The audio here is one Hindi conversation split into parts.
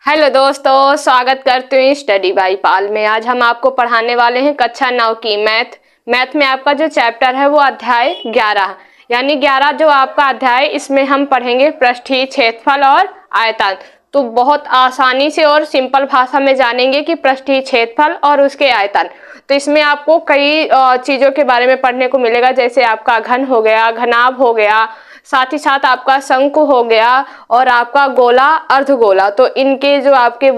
हेलो दोस्तों, स्वागत करते हैं स्टडी बाय पाल में। आज हम आपको पढ़ाने वाले हैं कक्षा 9 की मैथ में आपका जो चैप्टर है वो अध्याय 11 यानी 11 जो आपका अध्याय, इसमें हम पढ़ेंगे पृष्ठीय, क्षेत्रफल और आयतन। तो बहुत आसानी से और सिंपल भाषा में जानेंगे कि पृष्ठीय क्षेत्रफल और उसके आयतन। तो इसमें आपको कई चीज़ों के बारे में पढ़ने को मिलेगा, जैसे आपका घन हो गया, घनाभ हो गया, साथ ही साथ आपका शंकु हो गया और आपका गोला, अर्धगोला। तो इनके जो आपके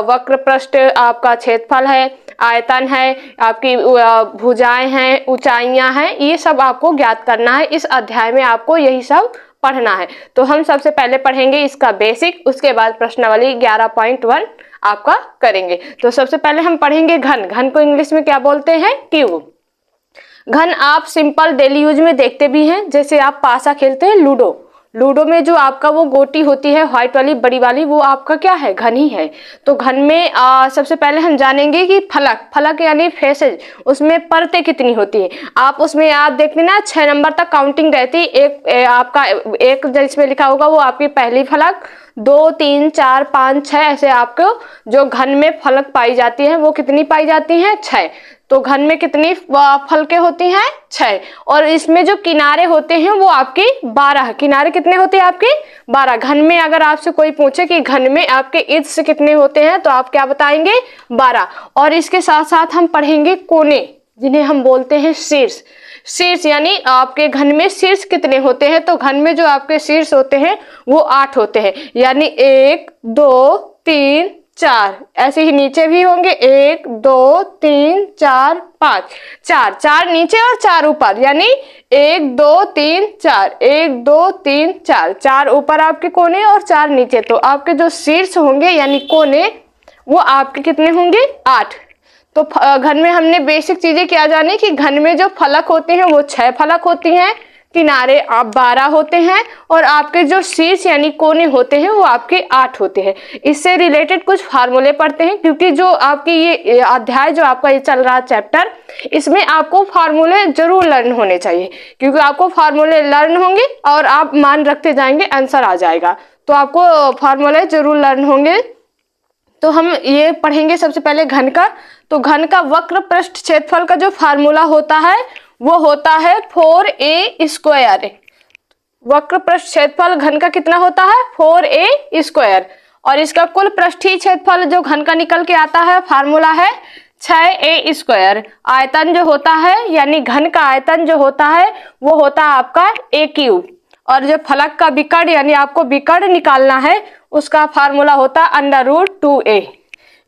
वक्र पृष्ठ आपका क्षेत्रफल है, आयतन है, आपकी भुजाएं हैं, ऊंचाइयां हैं, ये सब आपको ज्ञात करना है। इस अध्याय में आपको यही सब पढ़ना है। तो हम सबसे पहले पढ़ेंगे इसका बेसिक, उसके बाद प्रश्नावली 11.1 आपका करेंगे। तो सबसे पहले हम पढ़ेंगे घन को इंग्लिश में क्या बोलते हैं? क्यूब। घन आप सिंपल डेली यूज में देखते भी हैं, जैसे आप पासा खेलते हैं, लूडो में जो आपका वो गोटी होती है व्हाइट वाली बड़ी वाली, वो आपका क्या है? घन ही है। तो घन में सबसे पहले हम जानेंगे कि फलक यानी फेसेज, उसमें परतें कितनी होती है। आप उसमें आप देखते ना 6 नंबर तक काउंटिंग रहती है। आपका एक जिसमें लिखा होगा वो आपकी पहली फलक, 2 3 4 5 6 ऐसे आपको जो घन में फलक पाई जाती है वो कितनी पाई जाती हैं? 6। तो घन में कितनी फलकें होती हैं? 6। और इसमें जो किनारे होते हैं वो आपके 12। किनारे कितने होते हैं आपके? 12। घन में अगर आपसे कोई पूछे कि घन में आपके ईर्ष कितने होते हैं तो आप क्या बताएंगे? 12। और इसके साथ साथ हम पढ़ेंगे कोने, जिन्हें हम बोलते हैं शीर्ष यानी आपके घन में शीर्ष कितने होते हैं। तो घन में जो आपके शीर्ष होते हैं वो 8 होते हैं, यानी 1 2 3 4। ऐसे ही नीचे भी होंगे, 1 2 3 4 5। 4 नीचे और 4 ऊपर, यानी 1 2 3 4, 1 2 3 4। 4 ऊपर आपके कोने और 4 नीचे। तो आपके जो शीर्ष होंगे यानी कोने, वो आपके कितने होंगे? 8। तो घन में हमने बेसिक चीजें क्या जानी कि घन में जो फलक होते हैं वो 6 फलक होती हैं, किनारे आप 12 होते हैं और आपके जो शीर्ष यानी कोने होते हैं वो आपके 8 होते हैं। इससे रिलेटेड कुछ फार्मूले पढ़ते हैं, क्योंकि जो आपकी ये अध्याय जो आपका ये चल रहा चैप्टर, इसमें आपको फार्मूले जरूर लर्न होने चाहिए, क्योंकि आपको फार्मूले लर्न होंगे और आप मान रखते जाएंगे, आंसर आ जाएगा। तो आपको फार्मूले जरूर लर्न होंगे। तो हम ये पढ़ेंगे सबसे पहले घन का। तो घन का वक्र पृष्ठ क्षेत्रफल का जो फार्मूला होता है वो होता है 4a²। वक्र पृष्ठ क्षेत्रफल घन का कितना होता है? 4a²। और इसका कुल पृष्ठीय क्षेत्रफल जो घन का निकल के आता है फार्मूला है 6a²। आयतन जो होता है यानी घन का आयतन जो होता है वो होता है आपका a³। और जो फलक का विकर्ण यानी आपको विकर्ण निकालना है उसका फार्मूला होता है √2a।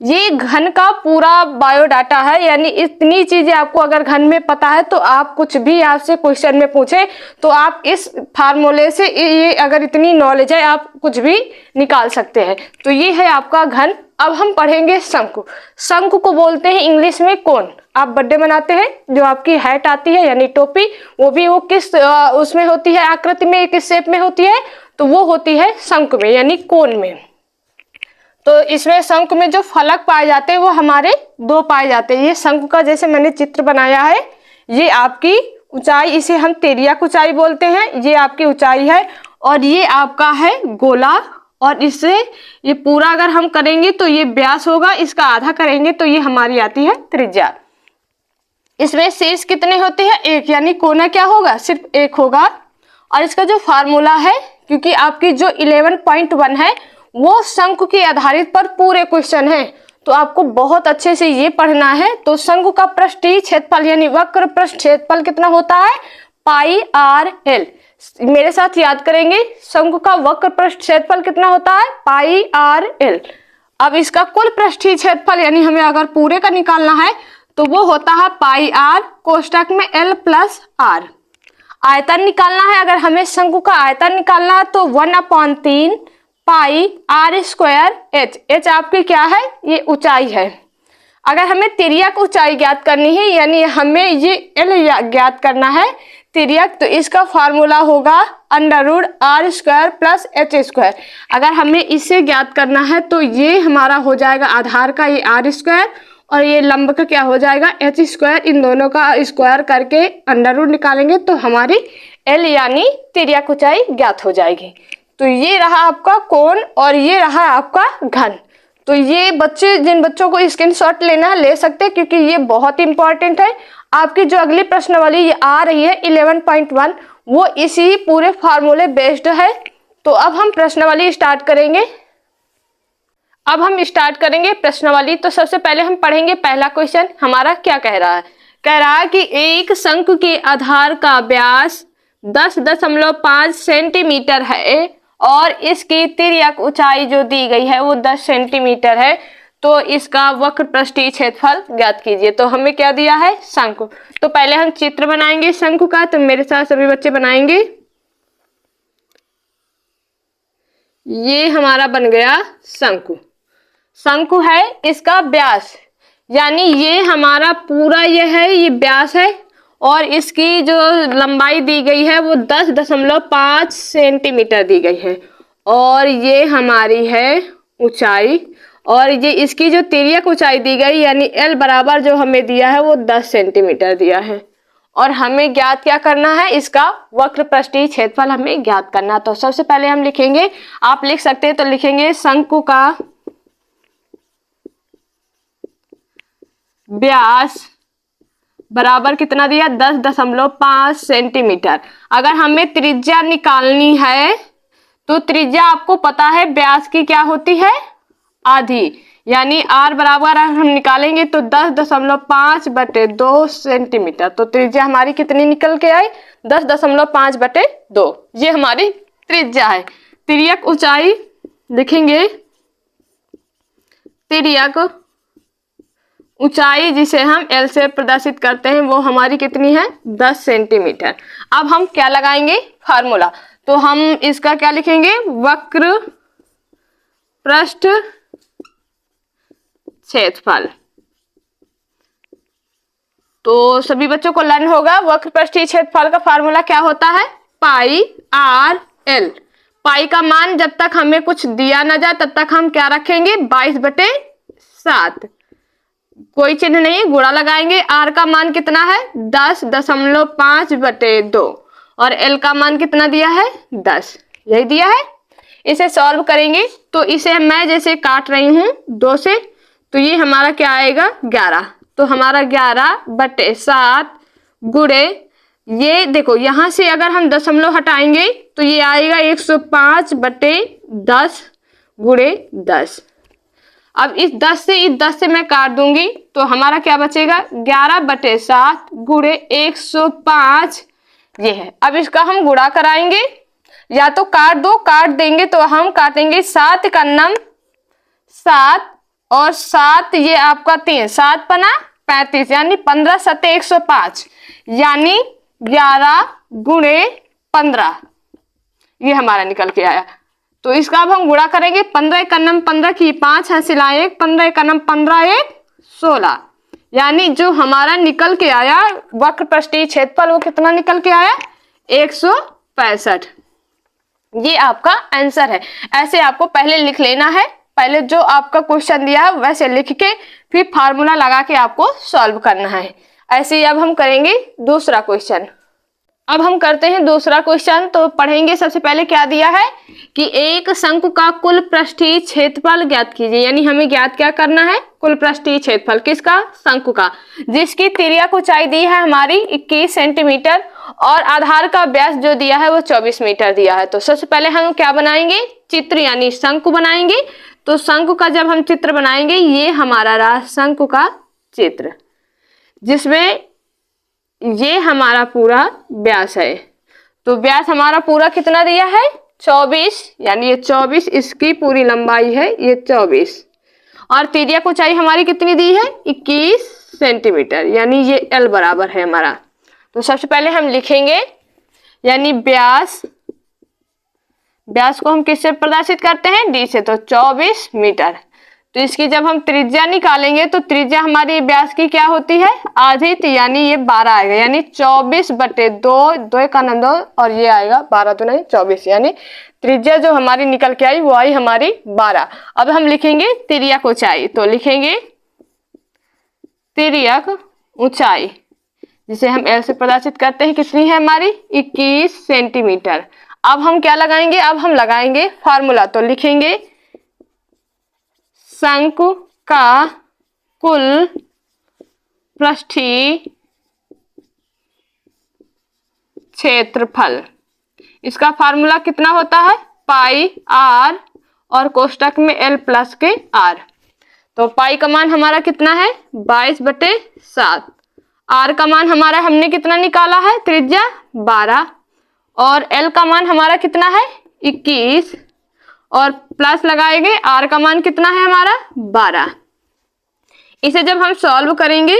ये घन का पूरा बायोडाटा है, यानी इतनी चीजें आपको अगर घन में पता है तो आप कुछ भी आपसे क्वेश्चन में पूछे तो आप इस फार्मूले से, ये अगर इतनी नॉलेज है आप कुछ भी निकाल सकते हैं। तो ये है आपका घन। अब हम पढ़ेंगे शंकु को बोलते हैं इंग्लिश में कोन। आप बर्थडे मनाते हैं, जो आपकी हैट आती है यानी टोपी, वो भी वो किस उसमें होती है? आकृति में, किस शेप में होती है? तो वो होती है शंकु में यानी कोन में। तो इसमें शंकु में जो फलक पाए जाते हैं वो हमारे 2 पाए जाते हैं। ये शंकु का जैसे मैंने चित्र बनाया है, ये आपकी ऊंचाई, इसे हम तिर्यक ऊंचाई बोलते हैं, ये आपकी ऊंचाई है। और ये आपका है गोला, और इससे ये पूरा अगर हम करेंगे तो ये व्यास होगा, इसका आधा करेंगे तो ये हमारी आती है त्रिज्या। इसमें शीर्ष कितने होते हैं? 1, यानी कोना क्या होगा? सिर्फ 1 होगा। और इसका जो फार्मूला है, क्योंकि आपकी जो 11.1 है वो शंकु के आधारित पर पूरे क्वेश्चन है, तो आपको बहुत अच्छे से ये पढ़ना है। तो शंकु का पृष्ठीय क्षेत्रफल यानी वक्र पृष्ठ क्षेत्रफल कितना होता है? πr_l। मेरे साथ याद करेंगे, शंकु का वक्र पृष्ठ क्षेत्रफल कितना होता है? πr_l। अब इसका कुल पृष्ठीय क्षेत्रफल यानी हमें अगर पूरे का निकालना है तो वो होता है πr कोष्टक में l+r। आयतन निकालना है, अगर हमें शंकु का आयतन निकालना है तो 1/3 πr²h। h आपकी क्या है? ये ऊंचाई है। अगर हमें तिर्यक ऊंचाई ज्ञात करनी है यानी हमें ये l ज्ञात करना है तिर्यक, तो इसका फार्मूला होगा √r² + h²। अगर हमें इसे ज्ञात करना है तो ये हमारा हो जाएगा आधार का ये r² और ये लंब का क्या हो जाएगा? h²। इन दोनों का स्क्वायर करके √ निकालेंगे तो हमारी l यानी तिर्यक ऊंचाई ज्ञात हो जाएगी। तो ये रहा आपका कोण और ये रहा आपका घन। तो ये बच्चे, जिन बच्चों को स्क्रीनशॉट लेना है ले सकते हैं, क्योंकि ये बहुत इंपॉर्टेंट है। आपकी जो अगली प्रश्नावली ये आ रही है 11.1 वो इसी पूरे फार्मूले बेस्ड है। तो अब हम प्रश्नावली स्टार्ट करेंगे। अब हम स्टार्ट करेंगे प्रश्नावली। तो सबसे पहले हम पढ़ेंगे पहला क्वेश्चन हमारा क्या कह रहा है। कह रहा है कि एक शंकु के आधार का व्यास 10.5 सेंटीमीटर है और इसकी तिर्यक ऊंचाई जो दी गई है वो 10 सेंटीमीटर है। तो इसका वक्र पृष्ठीय क्षेत्रफल ज्ञात कीजिए। तो हमें क्या दिया है, शंकु। तो पहले हम चित्र बनाएंगे शंकु का। तो मेरे साथ सभी बच्चे बनाएंगे। ये हमारा बन गया शंकु। शंकु है, इसका व्यास यानी ये हमारा पूरा ये व्यास है और इसकी जो लंबाई दी गई है वो 10.5 सेंटीमीटर दी गई है और ये हमारी है ऊंचाई और ये इसकी जो तिर्यक ऊंचाई दी गई यानी L बराबर जो हमें दिया है वो 10 सेंटीमीटर दिया है। और हमें ज्ञात क्या करना है, इसका वक्र पृष्ठीय क्षेत्रफल हमें ज्ञात करना। तो सबसे पहले हम लिखेंगे, आप लिख सकते हैं तो लिखेंगे शंकु का व्यास बराबर कितना दिया, 10.5 सेंटीमीटर। अगर हमें त्रिज्या निकालनी है तो त्रिज्या आपको पता है व्यास की क्या होती है, आधी। यानी r बराबर हम निकालेंगे तो 10.5/2 सेंटीमीटर। तो त्रिज्या हमारी कितनी निकल के आई, 10.5/2। ये हमारी त्रिज्या है। तिर्यक ऊंचाई लिखेंगे, तिर्यक ऊंचाई जिसे हम L से प्रदर्शित करते हैं वो हमारी कितनी है, 10 सेंटीमीटर। अब हम क्या लगाएंगे, फार्मूला। तो हम इसका क्या लिखेंगे, वक्र पृष्ठ क्षेत्रफल। तो सभी बच्चों को लर्न होगा वक्र पृष्ठीय क्षेत्रफल का फार्मूला क्या होता है, पाई आर एल। पाई का मान जब तक हमें कुछ दिया ना जाए तब तक हम क्या रखेंगे, 22/7। कोई चिन्ह नहीं, गुणा लगाएंगे। आर का मान कितना है, 10.5/2 और एल का मान कितना दिया है, 10। यही दिया है। इसे सॉल्व करेंगे तो इसे मैं जैसे काट रही हूं 2 से, तो ये हमारा क्या आएगा, 11। तो हमारा 11/7 गुणे, ये देखो यहां से अगर हम दशमलव हटाएंगे तो ये आएगा 105/10 गुणे 10। अब इस 10 से मैं काट दूंगी तो हमारा क्या बचेगा, 11/7 गुणे 105 ये है। अब इसका हम गुणा कराएंगे, या तो काट दो, काट देंगे तो हम काटेंगे 7 का नम 7 और 7 ये आपका 3, 7 पना 35 यानी 15 सत्ते 105 यानी 11 गुणे 15 ये हमारा निकल के आया। तो इसका अब हम गुणा करेंगे, 15 का नम 15 की 5 हासिलाएं, 15 का नम 15 1 16 यानी जो हमारा निकल के आया वक्र पृष्ठीय क्षेत्रफल वो कितना निकल के आया, 165। ये आपका आंसर है। ऐसे आपको पहले लिख लेना है, पहले जो आपका क्वेश्चन दिया है वैसे लिख के फिर फार्मूला लगा के आपको सॉल्व करना है। ऐसे ही अब हम करेंगे दूसरा क्वेश्चन। अब हम करते हैं दूसरा क्वेश्चन। तो पढ़ेंगे सबसे पहले क्या दिया है कि एक शंकु का कुल पृष्ठीय क्षेत्रफल ज्ञात कीजिए। यानी हमें ज्ञात क्या करना है, कुल पृष्ठीय क्षेत्रफल किसका, शंकु का, जिसकी तिर्यक ऊंचाई दी है हमारी 21 सेंटीमीटर और आधार का व्यास जो दिया है वो 24 मीटर दिया है। तो सबसे पहले हम क्या बनाएंगे, चित्र यानी शंकु बनाएंगे। तो शंकु का जब हम चित्र बनाएंगे, ये हमारा रहा शंकु का चित्र, जिसमें ये हमारा पूरा व्यास है। तो व्यास हमारा पूरा कितना दिया है, 24 यानी ये 24 इसकी पूरी लंबाई है, ये 24 और तिर्यक ऊंचाई हमारी कितनी दी है, 21 सेंटीमीटर यानी ये L बराबर है हमारा। तो सबसे पहले हम लिखेंगे यानी व्यास को हम किससे प्रदर्शित करते हैं, D से, तो 24 मीटर। तो इसकी जब हम त्रिज्या निकालेंगे तो त्रिज्या हमारी व्यास की क्या होती है, आधी, तो यानी ये 12 आएगा यानी 24/2, 2 का 9 और ये आएगा 12 तो नहीं 24 यानी त्रिज्या जो हमारी निकल के आई वो आई हमारी 12। अब हम लिखेंगे तिर्यक ऊंचाई। तो लिखेंगे तिर्यक ऊंचाई जिसे हम L से प्रदर्शित करते हैं, कितनी है हमारी, 21 सेंटीमीटर। अब हम क्या लगाएंगे, अब हम लगाएंगे फार्मूला। तो लिखेंगे शंकु का कुल पृष्ठीय क्षेत्रफल। इसका फार्मूला कितना होता है, पाई आर और कोष्टक में एल प्लस के आर। तो पाई का मान हमारा कितना है 22/7। आर का मान हमारा हमने कितना निकाला है, त्रिज्या 12, और एल का मान हमारा कितना है 21, और प्लस लगाएंगे आर का मान कितना है हमारा 12। इसे जब हम सॉल्व करेंगे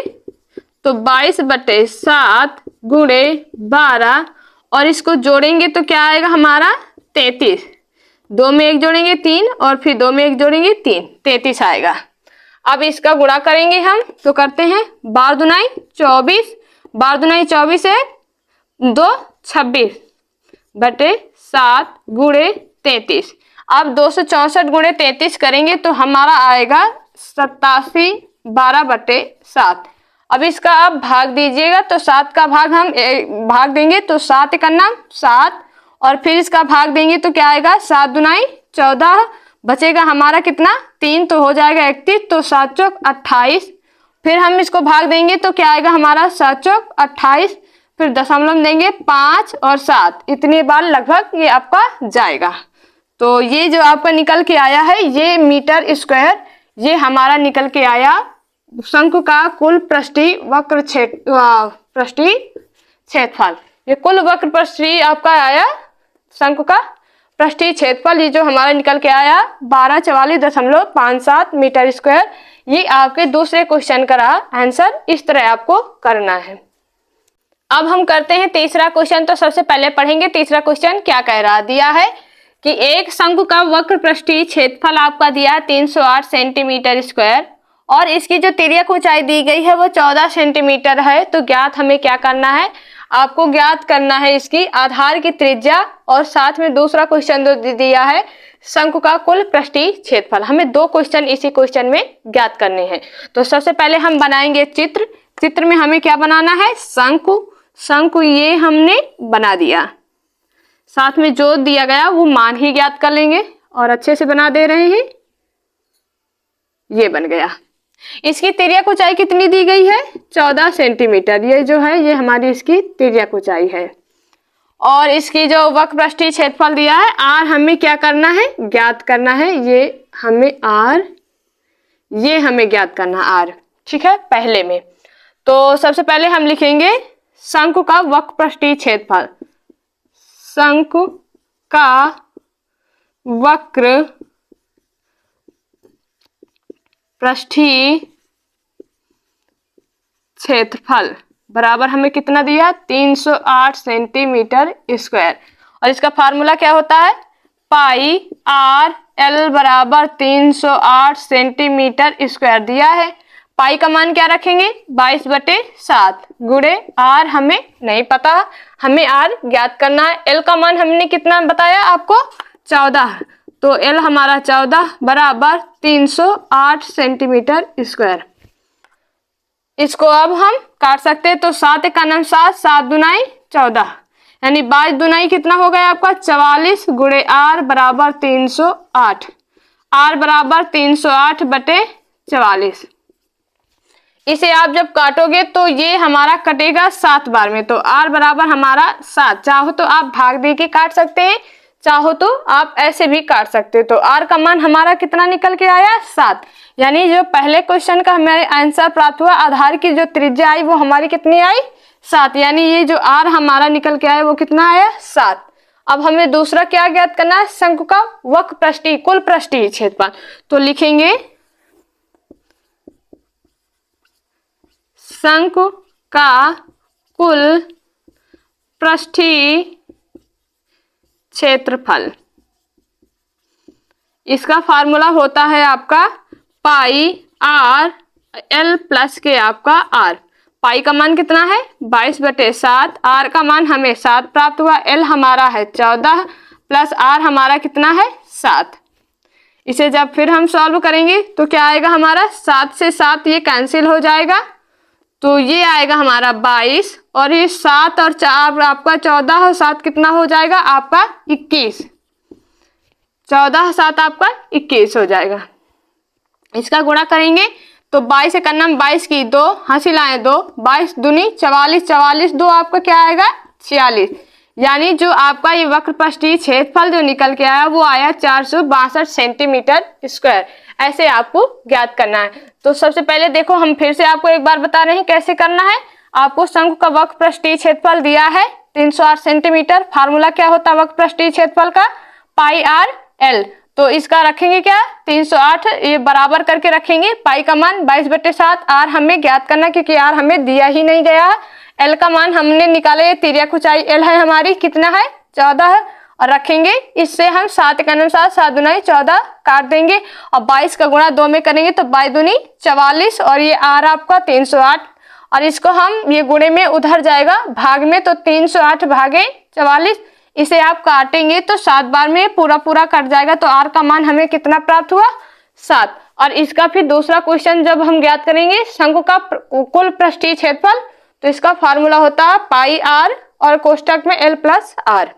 तो 22/7 गुणे 12 और इसको जोड़ेंगे तो क्या आएगा हमारा 33। 2 में 1 जोड़ेंगे 3 और फिर 2 में 1 जोड़ेंगे 3, 33 आएगा। अब इसका गुणा करेंगे हम तो करते हैं 12 दूनाई 24, 12 दूनाई 24 है 2 26/7 गुणे 33। अब 264 गुणे 33 करेंगे तो हमारा आएगा 87 12/7। अब इसका आप भाग दीजिएगा तो 7 का भाग हम भाग देंगे तो 7 एक नाम 7, और फिर इसका भाग देंगे तो क्या आएगा 7 दूनाई 14, बचेगा हमारा कितना 3, तो हो जाएगा 31, तो 7 चौक 28। फिर हम इसको भाग देंगे तो क्या आएगा हमारा 7 चौक 28, फिर दशमलव देंगे 5 और 7, इतनी बार लगभग ये आपका जाएगा। तो ये जो आपका निकल के आया है ये मीटर स्क्वायर, ये हमारा निकल के आया शंकु का कुल पृष्ठीय वक्र क्षेत्रफल। ये कुल वक्र पृष्ठीय आपका आया शंकु का पृष्ठीय क्षेत्रफल, ये जो हमारा निकल के आया 1244.57 मीटर स्क्वायर। ये आपके दूसरे क्वेश्चन का आंसर, इस तरह आपको करना है। अब हम करते हैं तीसरा क्वेश्चन। तो सबसे पहले पढ़ेंगे तीसरा क्वेश्चन क्या कह रहा दिया है कि एक शंकु का वक्र पृष्ठीय क्षेत्रफल आपका दिया है 308 सेंटीमीटर स्क्वायर और इसकी जो तिर्यक ऊंचाई दी गई है वो 14 सेंटीमीटर है। तो ज्ञात हमें क्या करना है, आपको ज्ञात करना है इसकी आधार की त्रिज्या, और साथ में दूसरा क्वेश्चन जो दिया है शंकु का कुल पृष्ठीय क्षेत्रफल। हमें 2 क्वेश्चन इसी क्वेश्चन में ज्ञात करने हैं। तो सबसे पहले हम बनाएंगे चित्र। चित्र में हमें क्या बनाना है, शंकु। शंकु ये हमने बना दिया, साथ में जो दिया गया वो मान ही ज्ञात कर लेंगे और अच्छे से बना दे रहे हैं, ये बन गया। इसकी तिर्यक ऊंचाई कितनी दी गई है 14 सेंटीमीटर, ये जो है ये हमारी इसकी तिर्यक ऊंचाई है। और इसकी जो वक्र पृष्ठीय क्षेत्रफल दिया है आर हमें क्या करना है, ज्ञात करना है। ये हमें आर, ये हमें ज्ञात करना आर, ठीक है। पहले में तो सबसे पहले हम लिखेंगे शंकु का वक्र पृष्ठीय क्षेत्रफल। शंकु का वक्र पृष्ठीय क्षेत्रफल बराबर हमें कितना दिया 308 सेंटीमीटर स्क्वायर, और इसका फार्मूला क्या होता है पाई आर एल बराबर 308 सेंटीमीटर स्क्वायर दिया है। पाई का मान क्या रखेंगे 22/7 गुणे आर हमें नहीं पता, हमें आर ज्ञात करना है। एल का मान हमने कितना बताया आपको 14, तो एल हमारा 14 बराबर 308 सेंटीमीटर स्क्वायर। इसको अब हम काट सकते हैं तो 7 का नाम 7, 7 दूनाई 14, यानी 22 दूनाई कितना हो गया आपका 44 गुणे आर बराबर 308। आर बराबर 308/44। इसे आप जब काटोगे तो ये हमारा कटेगा 7 बार में, तो आर बराबर हमारा 7। चाहो तो आप भाग दे के काट सकते हैं, चाहो तो आप ऐसे भी काट सकते हैं। तो आर का मान हमारा कितना निकल के आया 7, यानी जो पहले क्वेश्चन का हमारे आंसर प्राप्त हुआ आधार की जो त्रिज्या आई वो हमारी कितनी आई 7, यानी ये जो आर हमारा निकल के आया वो कितना आया 7। अब हमें दूसरा क्या ज्ञात करना है, शंकु का वक्र पृष्ठीय कुल पृष्ठीय क्षेत्रफल। तो लिखेंगे शंकु का कुल पृष्ठीय क्षेत्रफल, इसका फार्मूला होता है आपका पाई आर एल प्लस के आपका आर। पाई का मान कितना है 22/7, आर का मान हमें 7 प्राप्त हुआ, एल हमारा है 14 प्लस आर हमारा कितना है 7। इसे जब फिर हम सॉल्व करेंगे तो क्या आएगा हमारा 7 से 7 ये कैंसिल हो जाएगा, तो ये आएगा हमारा 22, और ये 7 और 4 आपका 14 और 7 कितना हो जाएगा आपका 21। 14 7 आपका 21 हो जाएगा। इसका गुणा करेंगे तो 22 से करना 22 की 2, हंसी लाए 2, 22 दूनी 44, 44 2 आपका क्या आएगा 46। यानी जो आपका ये वक्र पृष्ठीय क्षेत्रफल जो निकल के आया वो आया 462 सेंटीमीटर स्क्वायर। ऐसे आपको ज्ञात करना है। तो सबसे पहले देखो हम फिर से आपको एक बार बता रहे हैं कैसे करना है। आपको शंकु का वक्र पृष्ठीय क्षेत्रफल दिया है 308 सेंटीमीटर। फार्मूला क्या होता है वक्र पृष्ठीय क्षेत्रफल का, पाई आर एल। तो इसका रखेंगे क्या 308, ये बराबर करके रखेंगे। पाई का मान 22/7, आर हमें ज्ञात करना क्योंकि आर हमें दिया ही नहीं गया है। एल का मान हमने निकाला, ये तिर्यक ऊंचाई एल है हमारी, कितना है 14 है। और रखेंगे इससे हम 7 के अनुसार 7 दूनी 14 काट देंगे और 22 का गुणा 2 में करेंगे तो 22 दूनी 44 और ये आर आपका 308। और इसको हम ये गुणे में उधर जाएगा भाग में, तो 308 भागे 44, इसे आप काटेंगे तो 7 बार में पूरा पूरा कट जाएगा। तो आर का मान हमें कितना प्राप्त हुआ 7। और इसका फिर दूसरा क्वेश्चन जब हम ज्ञात करेंगे शंकु का कुल पृष्ठीय क्षेत्रफल, तो इसका फार्मूला होता है पाई आर और कोष्टक में एल प्लस आर।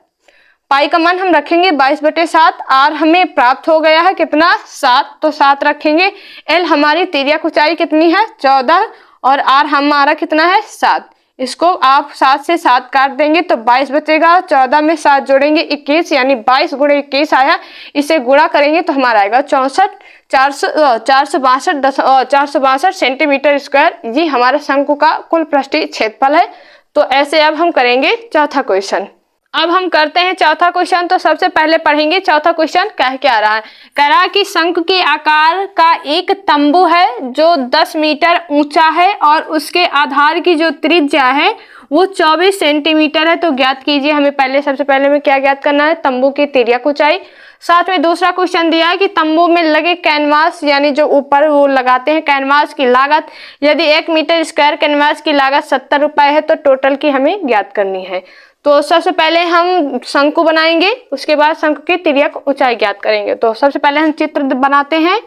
पाई का मान हम रखेंगे 22/7, आर हमें प्राप्त हो गया है कितना 7, तो 7 रखेंगे। एल हमारी तिर्यक ऊंचाई कितनी है 14 और आर हमारा कितना है 7। इसको आप 7 से 7 काट देंगे तो 22 बचेगा, 14 में 7 जोड़ेंगे 21, यानी 22 × 21 आया। इसे गुणा करेंगे तो हमारा आएगा 462 सेंटीमीटर स्क्वायर। ये हमारा शंकु का कुल पृष्ठीय क्षेत्रफल है। तो ऐसे अब हम करेंगे चौथा क्वेश्चन। अब हम करते हैं चौथा क्वेश्चन। तो सबसे पहले पढ़ेंगे चौथा क्वेश्चन कह क्या रहा है। कह रहा है कि शंकु के आकार का एक तंबू है जो 10 मीटर ऊंचा है और उसके आधार की जो त्रिज्या है वो 24 सेंटीमीटर है। तो ज्ञात कीजिए। हमें पहले सबसे पहले में क्या ज्ञात करना है, तंबू की तिर्यक ऊंचाई। साथ में दूसरा क्वेश्चन दिया है कि तंबू में लगे कैनवास यानी जो ऊपर वो लगाते हैं कैनवास की लागत, यदि 1 मीटर स्क्वायर कैनवास की लागत 70 रुपए है तो टोटल की हमें ज्ञात करनी है। तो सबसे पहले हम शंकु बनाएंगे, उसके बाद शंकु की तिर्यक ऊंचाई ज्ञात करेंगे। तो सबसे पहले हम चित्र बनाते हैं।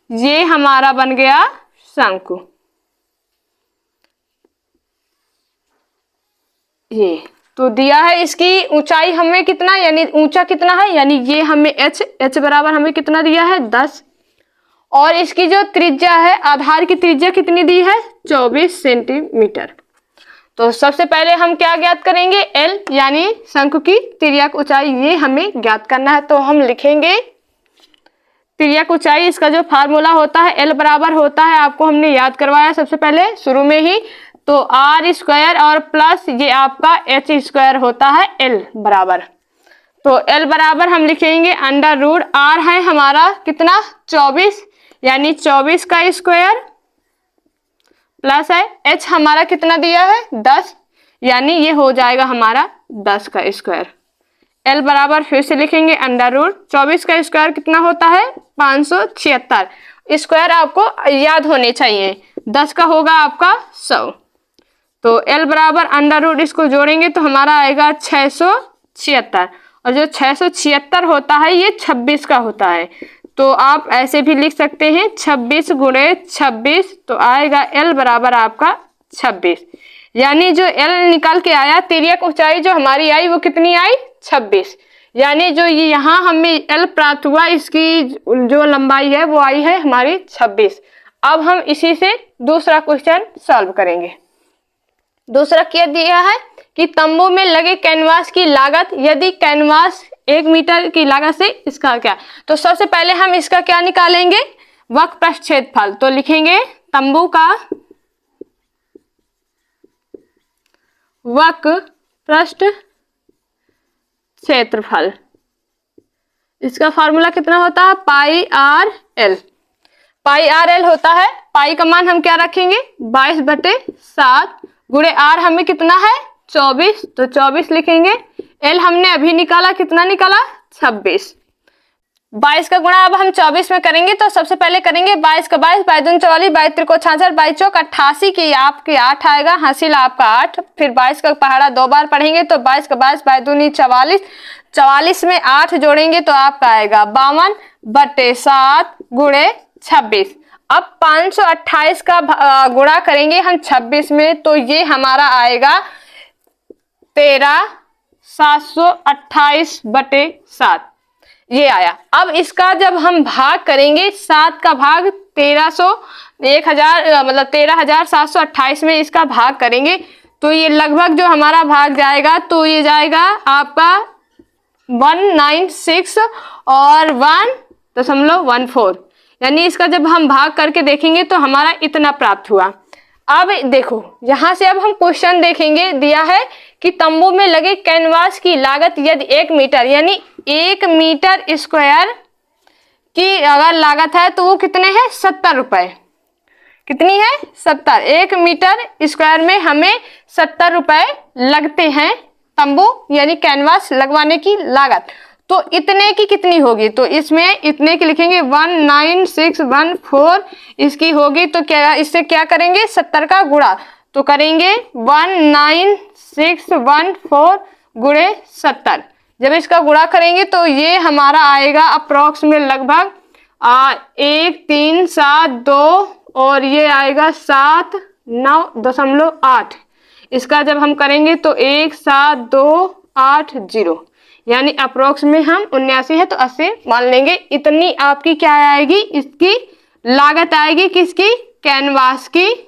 ये हमारा बन गया शंकु। ये तो दिया है, इसकी ऊंचाई हमें कितना यानी ऊंचा कितना है, यानी ये हमें h बराबर हमें कितना दिया है 10। और इसकी जो त्रिज्या है, आधार की त्रिज्या कितनी दी है 24 सेंटीमीटर। तो सबसे पहले हम क्या ज्ञात करेंगे, L यानी शंकु की तिर्यक ऊंचाई, ये हमें ज्ञात करना है। तो हम लिखेंगे तिर्यक ऊंचाई, इसका जो फार्मूला होता है L बराबर होता है, आपको हमने याद करवाया सबसे पहले शुरू में ही। तो आर स्क्वायर और प्लस ये आपका एच स्क्वायर होता है L बराबर। तो L बराबर हम लिखेंगे √ आर है हमारा कितना 24, यानी 24 का स्क्वायर प्लस है h हमारा कितना दिया है 10, यानी ये हो जाएगा हमारा 10 का स्क्वायर। L बराबर फिर से लिखेंगे √ 24 का स्क्वायर कितना होता है 576। स्क्वायर आपको याद होने चाहिए, 10 का होगा आपका 100। तो L बराबर √ इसको जोड़ेंगे तो हमारा आएगा 676, और जो 676 होता है ये 26 का होता है। तो आप ऐसे भी लिख सकते हैं 26 × 26, तो आएगा L बराबर आपका 26। यानी जो L निकल के आया, तिर्यक ऊंचाई जो हमारी आई वो कितनी आई 26, यानी जो ये यहाँ हमें L प्राप्त हुआ इसकी जो लंबाई है वो आई है हमारी 26। अब हम इसी से दूसरा क्वेश्चन सॉल्व करेंगे। दूसरा क्या दिया है कि तंबू में लगे कैनवास की लागत, यदि कैनवास 1 मीटर की लागत से इसका क्या। तो सबसे पहले हम इसका क्या निकालेंगे वक्र पृष्ठ क्षेत्रफल। तो लिखेंगे तंबू का वक्र पृष्ठ क्षेत्रफल, इसका फॉर्मूला कितना होता है पाई आर एल। पाई आर एल होता है, पाई का मान हम क्या रखेंगे 22/7 गुणे आर हमें कितना है 24, तो 24 लिखेंगे। एल हमने अभी निकाला, कितना निकाला 26। 22 का गुणा अब हम 24 में करेंगे। तो सबसे पहले करेंगे 22 का 22, 22 दूनी 44, 22 त्रिको 66, 22 चौक 88 की आपके 8 आएगा, हासिल आपका 8। फिर 22 का पहाड़ा 2 बार पढ़ेंगे तो 22 का 22, 22 दूनी 44, 44 में 8 जोड़ेंगे तो आपका आएगा 52/7 गुणे 26। अब 528 का गुणा करेंगे हम 26 में, तो ये हमारा आएगा 13,728/7। ये आया। अब इसका जब हम भाग करेंगे 7 का भाग 13,728 में इसका भाग करेंगे तो ये लगभग जो हमारा भाग जाएगा तो ये जाएगा आपका 196 और 1.14, यानी इसका जब हम भाग करके देखेंगे तो हमारा इतना प्राप्त हुआ। अब देखो यहाँ से अब हम क्वेश्चन देखेंगे, दिया है कि तंबू में लगे कैनवास की लागत यदि 1 मीटर यानी 1 मीटर स्क्वायर की अगर लागत है तो वो कितने हैं 70 रुपए। कितनी है 70। 1 मीटर स्क्वायर में हमें 70 रुपए लगते हैं तंबू यानी कैनवास लगवाने की लागत। तो इतने की कितनी होगी, तो इसमें इतने की लिखेंगे 19614 इसकी होगी। तो क्या इससे क्या करेंगे 70 का गुणा, तो करेंगे 19614 गुणे 70। जब इसका गुणा करेंगे तो ये हमारा आएगा अप्रोक्स में लगभग 1372 और ये आएगा 7,9.8। इसका जब हम करेंगे तो 17280 यानी अप्रोक्स में हम 79 है तो 80 मान लेंगे। इतनी आपकी क्या आएगी, इसकी लागत आएगी किसकी, कैनवास की।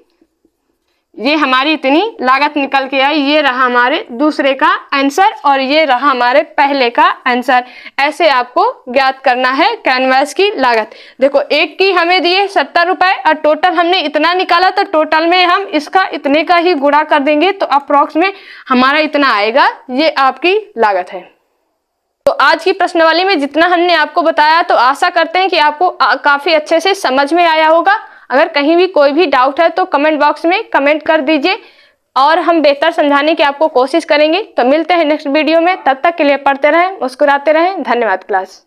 ये हमारी इतनी लागत निकल के आई। ये रहा हमारे दूसरे का आंसर और ये रहा हमारे पहले का आंसर। ऐसे आपको ज्ञात करना है कैनवास की लागत। देखो एक की हमें दिए 70 रुपए और टोटल हमने इतना निकाला तो टोटल में हम इसका इतने का ही गुणा कर देंगे तो अप्रोक्स में हमारा इतना आएगा। ये आपकी लागत है। तो आज की प्रश्नावली में जितना हमने आपको बताया तो आशा करते हैं कि आपको काफी अच्छे से समझ में आया होगा। अगर कहीं भी कोई भी डाउट है तो कमेंट बॉक्स में कमेंट कर दीजिए और हम बेहतर समझाने की आपको कोशिश करेंगे। तो मिलते हैं नेक्स्ट वीडियो में, तब तक के लिए पढ़ते रहें, मुस्कुराते रहें। धन्यवाद क्लास।